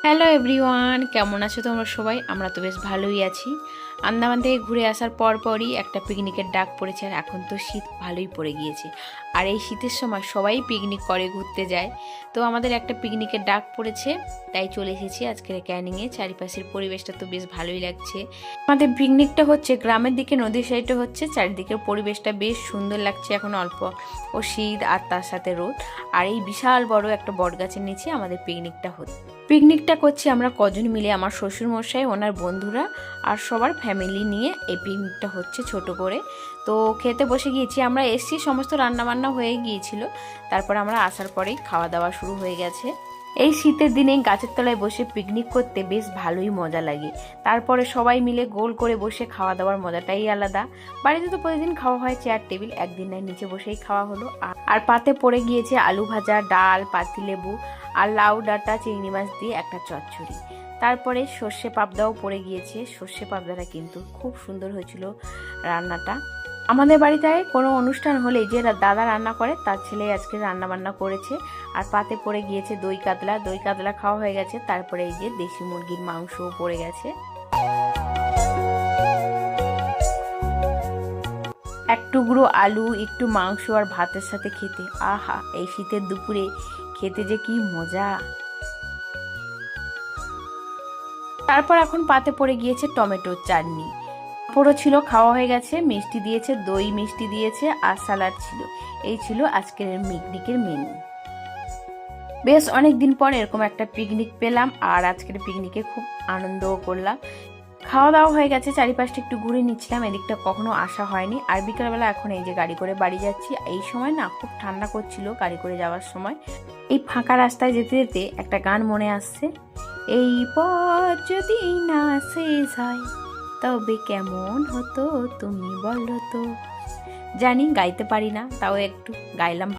Hello everyone, কেমন আছো তোমরা সবাই? আমরা তো বেশ ভালোই আছি। আন্দামান থেকে ঘুরে আসার পরই একটা পিকনিকের ডাক পড়েছে, আর এখন তো শীত ভালোই পড়ে গিয়েছে। আর এই শীতের সময় সবাই পিকনিক করে, ঘুরতে যায়। তো আমাদের একটা পিকনিকের ডাক পড়েছে, তাই চলে এসেছি আজকের ক্যানিংয়ে। চারিপাশের পরিবেশটা তো বেশ ভালোই লাগছে। আমাদের পিকনিকটা হচ্ছে গ্রামের দিকে, নদীর সাইডে হচ্ছে। চারিদিকের পরিবেশটা বেশ সুন্দর লাগছে। এখন অল্প ও শীত আর তার সাথে রোদ, আর এই বিশাল বড় একটা বটগাছের নিচে আমাদের পিকনিকটা হচ্ছে। পিকনিকটা করছি আমরা কজন মিলে, আমার শ্বশুরমশাই, ওনার বন্ধুরা আর সবার ফ্যামিলি নিয়ে এই পিকনিকটা হচ্ছে ছোট করে। তো খেতে বসে গিয়েছি, আমরা এসছি, সমস্ত রান্নাবান্না হয়ে গিয়েছিল। তারপর আমরা আসার পরেই খাওয়া দাওয়া শুরু হয়ে গেছে। এই শীতের দিনে গাছের তলায় বসে পিকনিক করতে বেশ ভালোই মজা লাগে। তারপরে সবাই মিলে গোল করে বসে খাওয়া দাওয়ার মজাটাই আলাদা। বাড়িতে তো প্রতিদিন খাওয়া হয় চেয়ার টেবিল, একদিন না নিচে বসেই খাওয়া হলো। আর পাতে পড়ে গিয়েছে আলু ভাজা, ডাল, পাতিলেবু আর লাউ ডাঁটা চিংড়ি মাছ দিয়ে একটা চচ্চড়ি। তারপরে সর্ষে পাবদাও পড়ে গিয়েছে। সর্ষে পাবদাটা কিন্তু খুব সুন্দর হয়েছিল রান্নাটা। আমাদের বাড়িতে কোনো অনুষ্ঠান হলে যে দাদা রান্না করে, তার ছেলে আজকে রান্না বান্না করেছে। আর পাতে পড়ে গিয়েছে দই কাতলা। দই কাতলা খাওয়া হয়ে গেছে। তারপরে এই যে দেশি মুরগির মাংসও পড়ে গেছে। এক টুকরো আলু, একটু মাংস আর ভাতের সাথে খেতে, আহা, এই শীতের দুপুরে খেতে যে কি মজা। তারপর এখন পাতে পড়ে গিয়েছে টমেটোর চাটনি। পাঁপড়ও ছিল, খাওয়া হয়ে গেছে। মিষ্টি দিয়েছে, দই মিষ্টি দিয়েছে, আর স্যালাড ছিল। এই ছিল আজকের পিকনিকের মেনু। বেশ অনেক দিন পর এরকম একটা পিকনিক পেলাম, আর আজকের পিকনিকে খুব আনন্দও করলাম। খাওয়া দাওয়া হয়ে গেছে, চারিপাশটা একটু ঘুরে নিচ্ছিলাম, এদিকটা কখনো আসা হয়নি। আর বিকালবেলা এখন এই যে গাড়ি করে বাড়ি যাচ্ছি। এই সময় না খুব ঠান্ডা করছিল গাড়ি করে যাওয়ার সময়। এই ফাঁকা রাস্তায় যেতে যেতে একটা গান মনে আসছে, এই পথ যদি না শেষ হয় তবে কেমন হতো তুমি বলো তো। জানি গাইতে পারি না, তাও একটু গাইলাম।